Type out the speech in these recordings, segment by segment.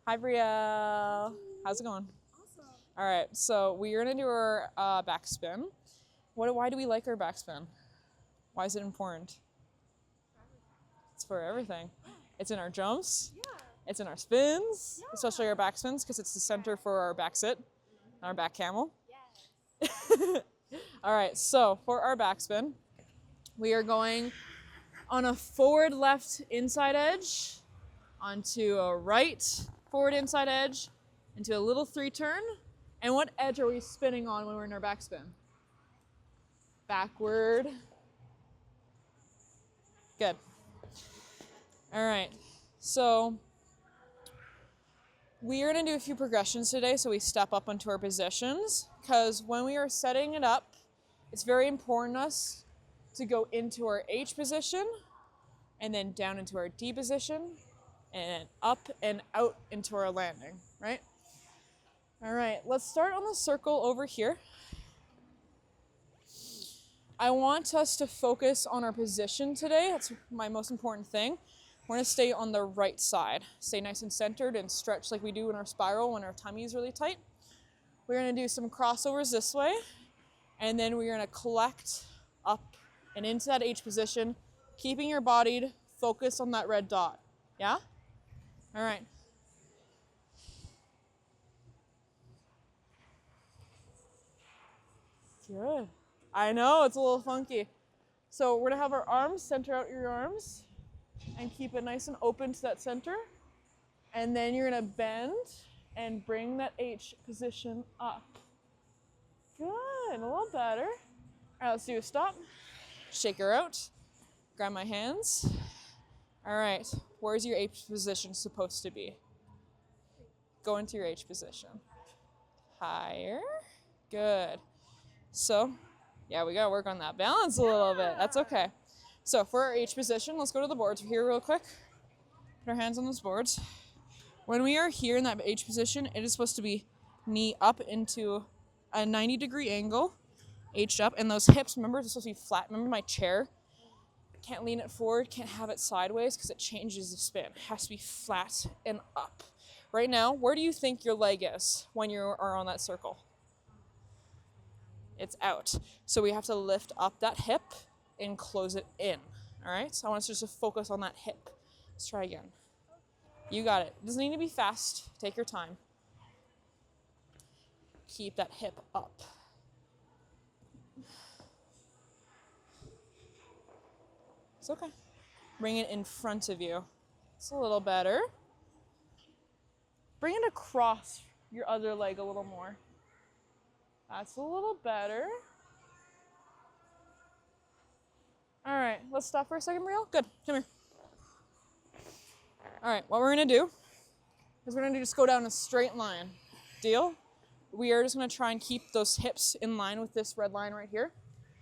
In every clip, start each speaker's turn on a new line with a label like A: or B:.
A: Hi, Brielle. How's it going?
B: Awesome.
A: All right, so we're gonna do our backspin. Why do we like our backspin? Why is it important? It's for everything. It's in our jumps.
B: Yeah.
A: It's in our spins,
B: Yeah.
A: especially our backspins, because it's the center for our back sit, our back camel.
B: Yes.
A: All right, so for our backspin, we are going on a forward left inside edge, onto a right forward inside edge, into a little 3-turn. And what edge are we spinning on when we're in our backspin? Backward. Good. All right, so we are going to do a few progressions today so we step up into our positions, because when we are setting it up, it's very important to us to go into our H position and then down into our D position and up and out into our landing, right? All right, let's start on the circle over here. I want us to focus on our position today. That's my most important thing. We're gonna stay on the right side. Stay nice and centered and stretch like we do in our spiral when our tummy is really tight. We're gonna do some crossovers this way, and then we're gonna collect up and into that H position, keeping your body focused on that red dot. Yeah? All right. Good. I know, it's a little funky. So we're gonna have our arms, center out your arms, and keep it nice and open to that center. And then you're gonna bend and bring that H position up. Good, a little better. All right, let's do a stop. Shake her out. Grab my hands. All right, where's your H position supposed to be? Go into your H position. Higher. Good. So, yeah, we gotta work on that balance a little bit. That's okay. So for our H position, let's go to the boards here real quick. Put our hands on those boards. When we are here in that H position, it is supposed to be knee up into a 90-degree angle, H up, and those hips, remember, it's supposed to be flat. Remember my chair? Can't lean it forward, can't have it sideways because it changes the spin. It has to be flat and up. Right now, where do you think your leg is when you are on that circle? It's out. So we have to lift up that hip and close it in. All right? So I want us just to focus on that hip. Let's try again. You got it. It doesn't need to be fast. Take your time. Keep that hip up. It's okay. Bring it in front of you. It's a little better. Bring it across your other leg a little more. That's a little better. All right, let's stop for a second, Brielle. Good, come here. All right, what we're gonna do is we're gonna just go down a straight line. Deal? We are just gonna try and keep those hips in line with this red line right here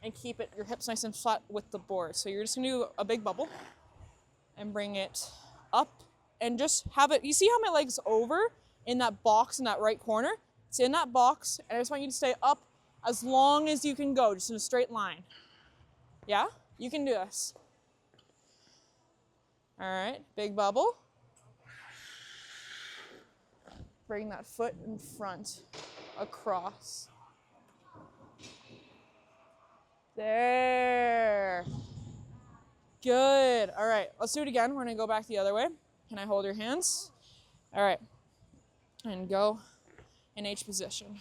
A: and keep your hips nice and flat with the board. So you're just gonna do a big bubble and bring it up and just have it, you see how my leg's over in that box in that right corner? It's in that box, and I just want you to stay up as long as you can go, just in a straight line. Yeah? You can do this. All right, big bubble. Bring that foot in front, across. There. Good. All right, let's do it again. We're gonna go back the other way. Can I hold your hands? All right, and go in H position.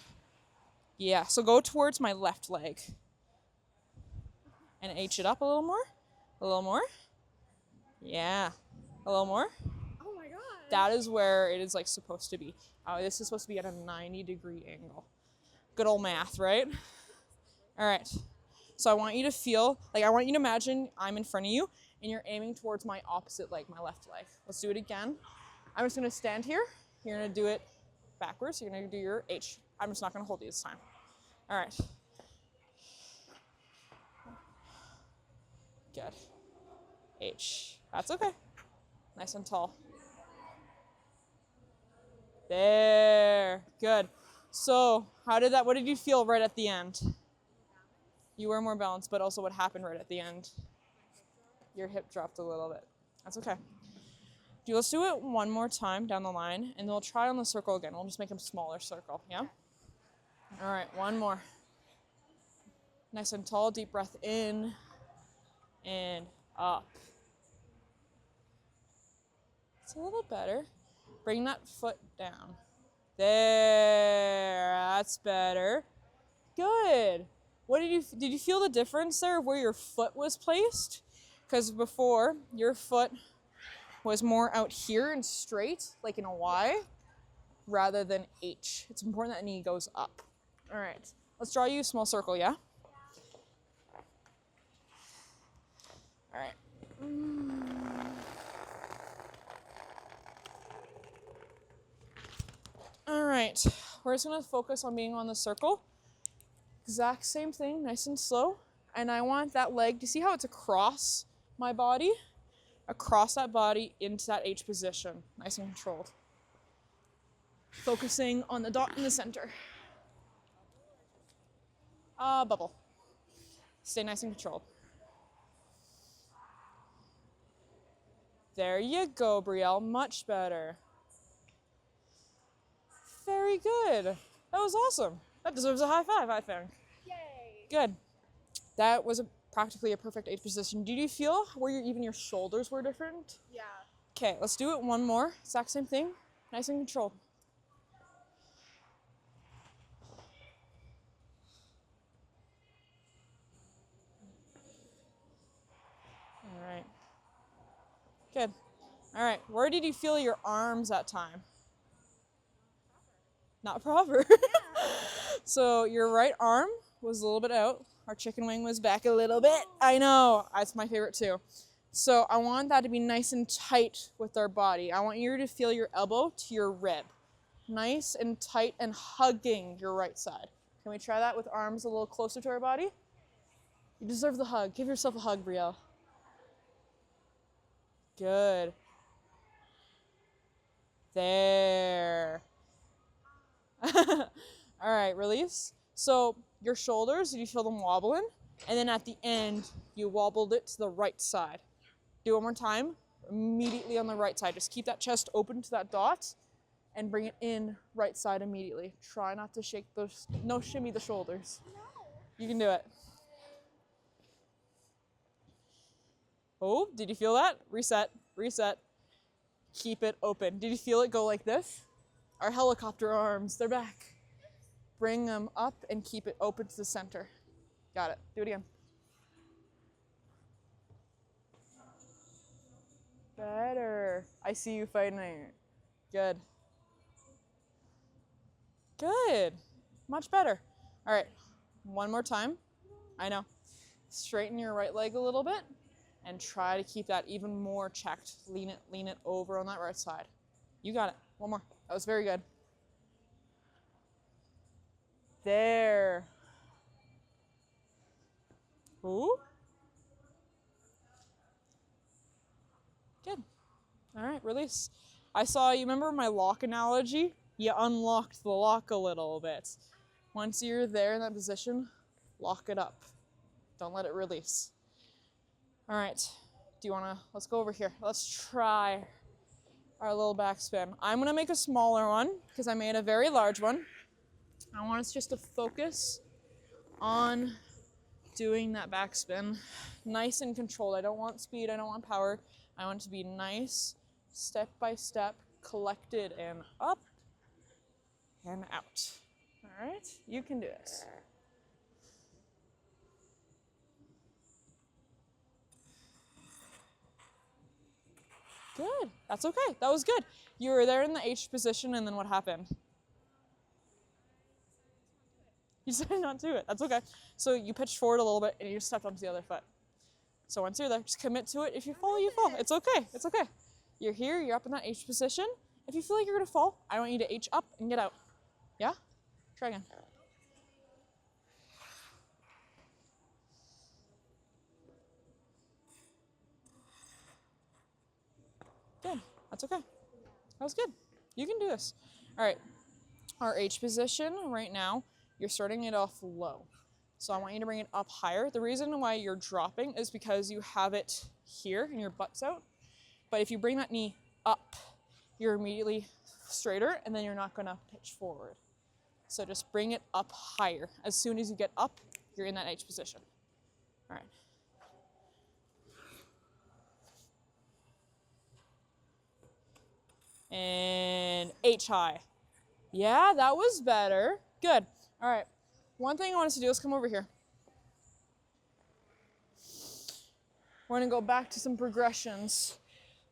A: Yeah, so go towards my left leg. And H it up a little more. A little more. Yeah. A little more.
B: Oh my god.
A: That is where it is like supposed to be. This is supposed to be at a 90-degree angle. Good old math, right? All right. So I want you to feel, like I want you to imagine I'm in front of you and you're aiming towards my opposite leg, my left leg. Let's do it again. I'm just gonna stand here. You're gonna do it backwards. You're gonna do your H. I'm just not gonna hold you this time. All right. Good. H. That's okay. Nice and tall. There. Good. So, what did you feel right at the end? You were more balanced, but also what happened right at the end? Your hip dropped a little bit. That's okay. Let's do it one more time down the line, and then we'll try on the circle again. We'll just make a smaller circle, yeah? All right, one more. Nice and tall, deep breath in and up. It's a little better. Bring that foot down. There, that's better. Good. Did you feel the difference there of where your foot was placed? Because before, your foot was more out here and straight, like in a Y, rather than H. It's important that knee goes up. All right, let's draw you a small circle, yeah? All right. All right, we're just gonna focus on being on the circle. Exact same thing, nice and slow. And I want that leg, to see how it's across my body? Across that body into that H position, nice and controlled. Focusing on the dot in the center. Bubble. Stay nice and controlled. There you go, Brielle, much better. Very good. That was awesome. That deserves a high five, I think.
B: Yay!
A: Good. That was practically a perfect H position. Did you feel where even your shoulders were different?
B: Yeah.
A: Okay, let's do it one more. Exact same thing. Nice and controlled. All right. Good. All right. Where did you feel your arms that time? Not proper. So your right arm was a little bit out. Our chicken wing was back a little bit. I know. That's my favorite too. So I want that to be nice and tight with our body. I want you to feel your elbow to your rib. Nice and tight and hugging your right side. Can we try that with arms a little closer to our body? You deserve the hug. Give yourself a hug, Brielle. Good. There. All right, release. So your shoulders, did you feel them wobbling? And then at the end, you wobbled it to the right side. Do it one more time, immediately on the right side. Just keep that chest open to that dot and bring it in right side immediately. Try not to shake those, no shimmy the shoulders.
B: No.
A: You can do it. Oh, did you feel that? Reset, reset. Keep it open. Did you feel it go like this? Our helicopter arms, they're back. Bring them up and keep it open to the center. Got it. Do it again. Better. I see you fighting it. Good. Good. Much better. All right. One more time. I know. Straighten your right leg a little bit and try to keep that even more checked. Lean it over on that right side. You got it. One more. That was very good. There. Ooh. Good. All right, release. I saw, you remember my lock analogy? You unlocked the lock a little bit. Once you're there in that position, lock it up. Don't let it release. All right, let's go over here. Let's try our little backspin. I'm gonna make a smaller one because I made a very large one. I want us just to focus on doing that backspin. Nice and controlled. I don't want speed, I don't want power. I want it to be nice, step by step, collected and up and out. All right, you can do it. Good, that's okay, that was good. You were there in the H position and then what happened? You decided not to do it, that's okay. So you pitched forward a little bit and you stepped onto the other foot. So once you're there, just commit to it. If you fall, you fall. It's okay, it's okay. You're here, you're up in that H position. If you feel like you're gonna fall, I want you to H up and get out. Yeah? Try again. Good, that's okay. That was good. You can do this. All right, our H position right now, you're starting it off low. So I want you to bring it up higher. The reason why you're dropping is because you have it here and your butt's out. But if you bring that knee up, you're immediately straighter, and then you're not gonna pitch forward. So just bring it up higher. As soon as you get up, you're in that H position. All right. And H high. Yeah, that was better. Good. All right. One thing I want us to do is come over here. We're gonna go back to some progressions.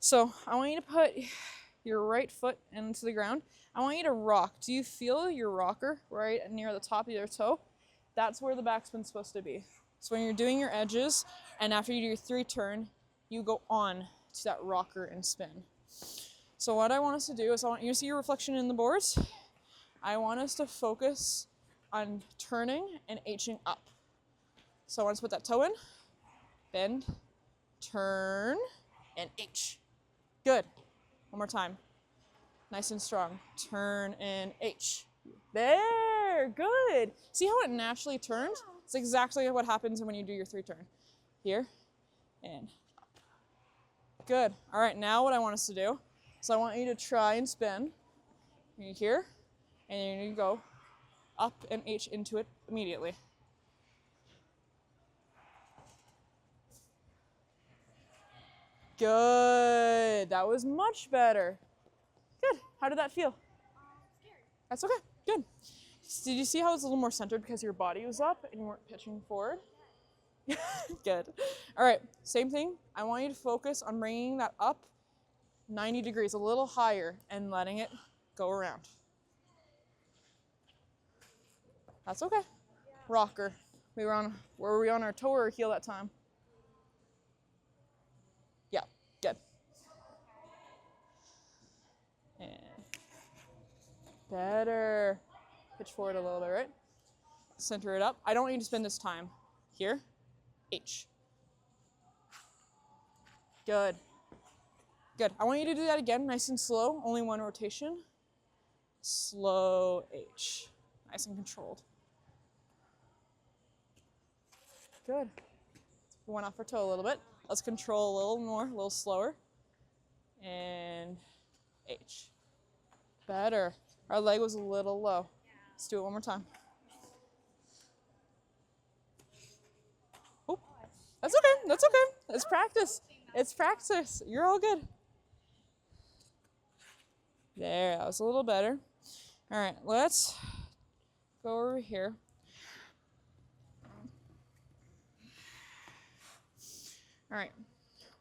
A: So I want you to put your right foot into the ground. I want you to rock. Do you feel your rocker right near the top of your toe? That's where the backspin's supposed to be. So when you're doing your edges, and after you do your 3 turn, you go on to that rocker and spin. So what I want us to do is I want you to see your reflection in the boards. I want us to focus on turning and Hing up. So I want us to put that toe in, bend, turn, and H. Good. One more time. Nice and strong. Turn and H. There, good. See how it naturally turns? It's exactly what happens when you do your 3 turn. Here, and up. Good. All right, now what I want us to do is I want you to try and spin. You're here, and you go up and H into it immediately. Good. That was much better. Good. How did that feel?
B: Scared.
A: That's okay. Good. Did you see how it's a little more centered because your body was up and you weren't pitching forward? Good. All right. Same thing. I want you to focus on bringing that up 90 degrees, a little higher, and letting it go around. That's okay. Rocker. Were we on our toe or heel that time? Yeah. Good. And better. Pitch forward a little bit, right? Center it up. I don't want you to spin this time. Here, H. Good. Good. I want you to do that again, nice and slow. Only one rotation. Slow H. Nice and controlled. Good. We went off our toe a little bit. Let's control a little more, a little slower. And H. Better. Our leg was a little low. Let's do it one more time. Oh, that's okay. That's okay. It's practice. It's practice. You're all good. There, that was a little better. All right, let's go over here. All right,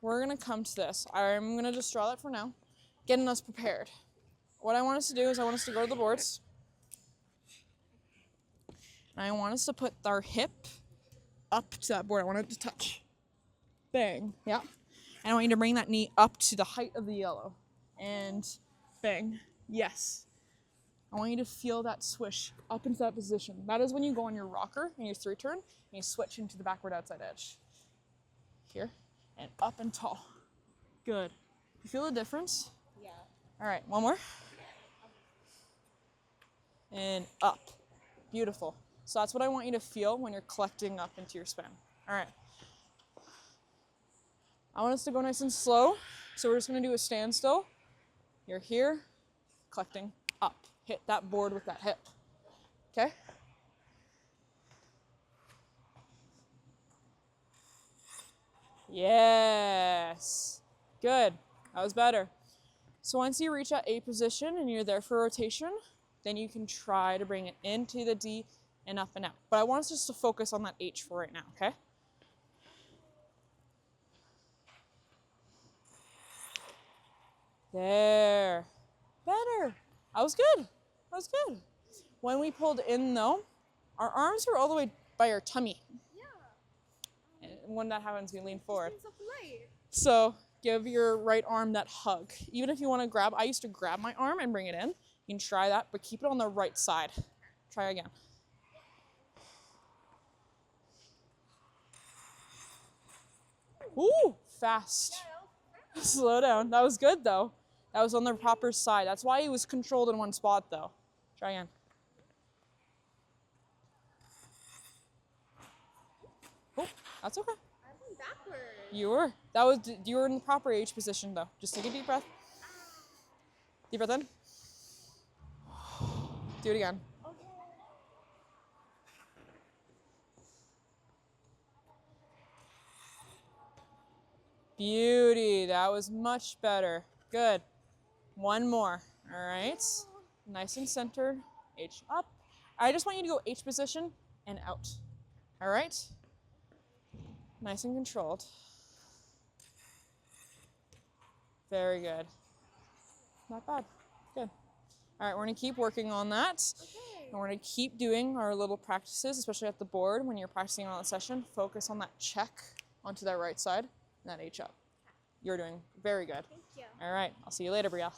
A: we're gonna come to this. I'm gonna just draw that for now, getting us prepared. What I want us to do is I want us to go to the boards. And I want us to put our hip up to that board. I want it to touch. Bang. Yeah. And I want you to bring that knee up to the height of the yellow. And bang. Yes. I want you to feel that swish up into that position. That is when you go on your rocker and your 3 turn and you switch into the backward outside edge. Here. And up and tall. Good. You feel the difference?
B: Yeah.
A: All right. One more. And up. Beautiful. So that's what I want you to feel when you're collecting up into your spin. All right. I want us to go nice and slow. So we're just going to do a standstill. You're here, collecting up. Hit that board with that hip. Okay? Yes. Good. That was better. So once you reach that A position and you're there for rotation, then you can try to bring it into the D and up and out. But I want us just to focus on that H for right now, okay? There. Better. That was good. That was good. When we pulled in though, our arms were all the way by our tummy.
B: Yeah.
A: And when that happens, we lean forward.
B: Seems so polite.
A: So give your right arm that hug. Even if you want to grab, I used to grab my arm and bring it in. You can try that, but keep it on the right side. Try again. Ooh, fast. Slow down. That was good though. That was on the proper side. That's why he was controlled in one spot though. Try again. Oh, that's okay.
B: I went backwards.
A: You were in the proper H position though. Just take a deep breath. Deep breath in. Do it again.
B: Okay.
A: Beauty. That was much better. Good. One more. All right. Nice and centered. H up. I just want you to go H position and out. All right. Nice and controlled. Very good. Not bad. Good. All right, we're gonna keep working on that.
B: Okay.
A: And we're gonna keep doing our little practices, especially at the board when you're practicing on that session. Focus on that check onto that right side and that H up. You're doing very good.
B: Thank you.
A: All right, I'll see you later, Brielle.